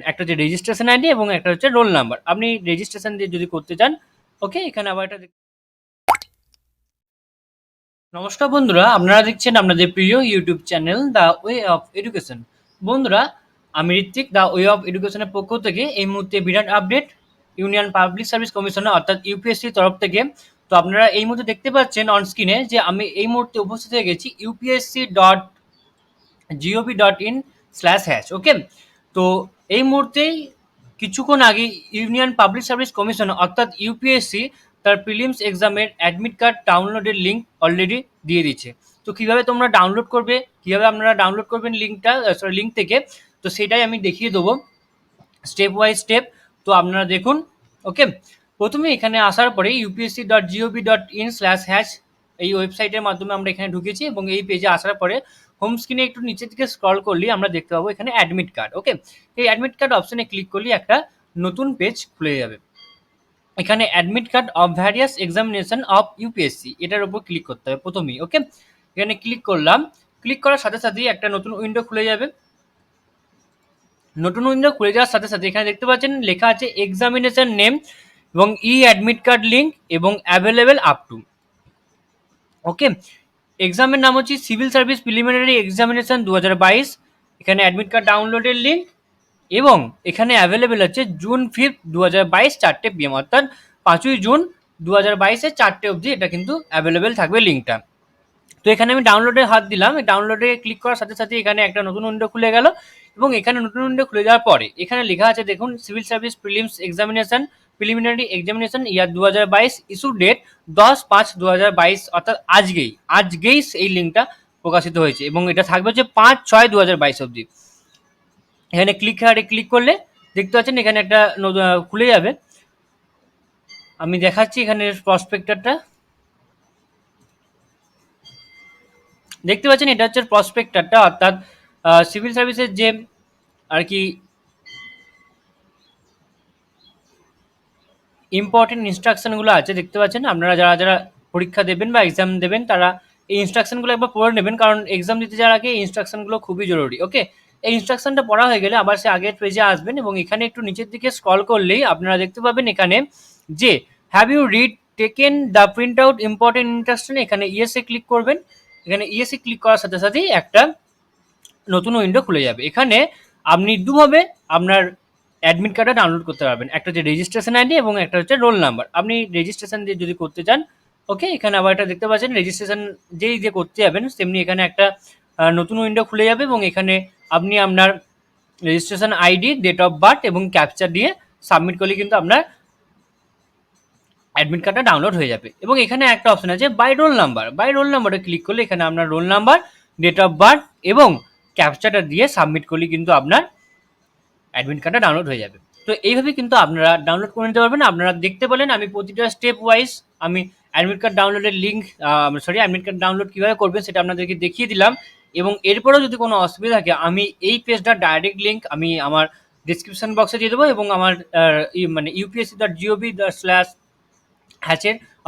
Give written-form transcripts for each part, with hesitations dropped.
একটা হচ্ছে registration ID এবং একটা হচ্ছে রোল নাম্বার। আপনি রেজিস্ট্রেশন দিয়ে যদি করতে চান, ওকে, এখানে আবার এটা নমস্কার বন্ধুরা, আপনারা দেখছেন আপনাদের প্রিয় YouTube channel the way of education. বন্ধুরা, আমি ঋত্বিক, দ্য ওয়ে অফ এডুকেশনের পক্ষ থেকে এই মুহূর্তে বিরাট আপডেট ইউনিয়ন পাবলিক সার্ভিস কমিশনের অর্থাৎ ইউপিএসসি তরফ থেকে। তো আপনারা এই মুহূর্তে দেখতে পাচ্ছেন অন স্ক্রিনে যে আমি এই মুহূর্তে উপস্থিত হয়ে গেছি upsc.gov.in/# ওকে। তো এই মুহূর্তেই কিছুক্ষণ আগে ইউনিয়ন পাবলিক সার্ভিস কমিশন অর্থাৎ ইউপিএসসি তার প্রিলিমস এক্সামের অ্যাডমিট কার্ড ডাউনলোডের লিঙ্ক অলরেডি দিয়ে দিচ্ছে। তো কিভাবে তোমরা ডাউনলোড করবে, কিভাবে আপনারা ডাউনলোড করবেন লিঙ্কটা, লিঙ্ক থেকে, তো সেটাই আমি দেখিয়ে দেবো স্টেপ ওয়াইজ স্টেপ। তো আপনারা দেখুন, ওকে। প্রথমে এখানে আসার পরে upsc.gov.in/# এই ওয়েবসাইটের মাধ্যমে আমরা এখানে ঢুকেছি এবং এই পেজে আসার পরে হোম স্ক্রিনে একটু নিচের দিকে স্ক্রল করলেই আমরা দেখতে পাবো এখানে অ্যাডমিট কার্ড, ওকে। এই অ্যাডমিট কার্ড অপশনে ক্লিক করলেই একটা নতুন পেজ খুলে যাবে। এখানে admit card of various examination of UPSC এটার উপর ক্লিক করতে হবে প্রথমেই, ওকে। এখানে ক্লিক করলাম, ক্লিক করার সাথে সাথেই একটা নতুন উইন্ডো খুলে যাবে। নতুন উইন্ডো খুলে যাওয়ার সাথে সাথে এখানে দেখতে পাচ্ছেন লেখা আছে এক্সামিনেশন নেম এবং অ্যাডমিট কার্ড লিঙ্ক এবং অ্যাভেলেবেল আপ টু, ওকে। এক্সামের নাম হচ্ছে সিভিল সার্ভিস প্রিলিমিনারি এক্সামিনেশন 2022। এখানে অ্যাডমিট কার্ড ডাউনলোডের লিঙ্ক এবং এখানে অ্যাভেলেবেল আছে June 5, 2022 4টে PM, অর্থাৎ 5ই জুন 2022 4টে অবধি এটা কিন্তু অ্যাভেলেবেল থাকবে লিঙ্কটা। তো এখানে আমি ডাউনলোডে হাত দিলাম, ডাউনলোডে ক্লিক করার সাথে সাথে এখানে একটা নতুন উইন্ডো খুলে গেল এবং এখানে নতুন উইন্ডো খুলে যাওয়ার পরে এখানে লেখা আছে দেখুন civil service prelims examination preliminary examination year 2022, issue date 10/5/2022, অর্থাৎ আজকেই এই লিঙ্কটা প্রকাশিত হয়েছে এবং এটা থাকবে হচ্ছে 5/6/2022 অবধি। এখানে ক্লিক করলে দেখতে পাচ্ছেন এখানে একটা খুলে যাবে। আমি দেখাচ্ছি এখানে প্রসপেক্টরটা দেখতে পাচ্ছেন, এটা হচ্ছে প্রসপেক্টরটা, অর্থাৎ সিভিল সার্ভিসের যে আর কি ইম্পর্টেন্ট ইনস্ট্রাকশনগুলো আছে দেখতে পাচ্ছেন। আপনারা যারা পরীক্ষা দেবেন বা এক্সাম দেবেন তারা এই ইনস্ট্রাকশনগুলো একবার পড়ে নেবেন, কারণ এক্সাম দিতে যাওয়ার আগে এই ইনস্ট্রাকশনগুলো খুবই জরুরি, ওকে। এই ইনস্ট্রাকশনটা পড়া হয়ে গেলে আবার সে আগের পেজে আসবেন এবং এখানে একটু নিচের দিকে স্ক্রল করলেই আপনারা দেখতে পাবেন এখানে যে have you taken the print out important instruction, এখানে ইয়েসে ক্লিক করবেন। এখানে ইয়েসে ক্লিক করার সাথে সাথেই একটা নতুন উইন্ডো খুলে যাবে। এখানে আপনি দুভাবে আপনার অ্যাডমিট কার্ডটা ডাউনলোড করতে পারবেন, একটা হচ্ছে রেজিস্ট্রেশন আইডি এবং একটা হচ্ছে রোল নাম্বার। আপনি রেজিস্ট্রেশন দিয়ে যদি করতে চান, ওকে, এখানে আবার এটা দেখতে পাচ্ছেন রেজিস্ট্রেশন যে করতে যাবেন তেমনি এখানে একটা নতুন উইন্ডো খুলে যাবে এবং এখানে আপনি আপনার registration ID, date of birth এবং ক্যাপচা দিয়ে সাবমিট করলে কিন্তু আপনার অ্যাডমিট কার্ডটা ডাউনলোড হয়ে যাবে। এবং এখানে একটা অপশন আছে বাই রোল নাম্বারে ক্লিক করলে এখানে আপনার roll number, date of birth এবং ক্যাপচাটা দিয়ে সাবমিট করলে কিন্তু আপনার অ্যাডমিট কার্ডটা ডাউনলোড হয়ে যাবে। তো এইভাবে কিন্তু আপনারা ডাউনলোড করে নিতে পারবেন। আপনারা দেখতে পেলেন আমি প্রতিটা স্টেপ ওয়াইজ আমি অ্যাডমিট কার্ড ডাউনলোডের লিঙ্ক অ্যাডমিট কার্ড ডাউনলোড কীভাবে করবেন সেটা আপনাদেরকে দেখিয়ে দিলাম। এবং এরপরেও যদি কোনো অসুবিধা থাকে আমি এই পেজটার ডাইরেক্ট লিঙ্ক আমি আমার ডিসক্রিপশন বক্সে দিয়ে দেবো এবং আমার মানে upsc.gov/#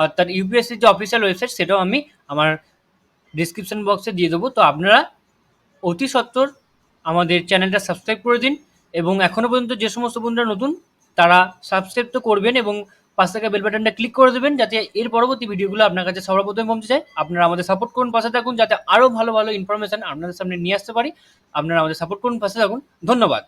অর্থাৎ ইউপিএসসি যে অফিসিয়াল ওয়েবসাইট সেটাও আমি আমার ডিসক্রিপশন বক্সে দিয়ে দেবো। তো আপনারা অতি সত্বর আমাদের চ্যানেলটা সাবস্ক্রাইব করে দিন এবং এখনও পর্যন্ত যে সমস্ত বন্ধুরা নতুন তারা সাবস্ক্রাইব তো করবেন এবং পাশে থাকা বেল বাটনটা ক্লিক করে দেবেন যাতে এর পরবর্তী ভিডিওগুলো আপনার কাছে সবার প্রথমে পৌঁছে যায়। আপনারা আমাদের সাপোর্ট করুন, পাশে থাকুন যাতে আরও ভালো ভালো ইনফরমেশন আপনাদের সামনে নিয়ে আসতে পারি। আপনারা আমাদের সাপোর্ট করুন, পাশে থাকুন। ধন্যবাদ।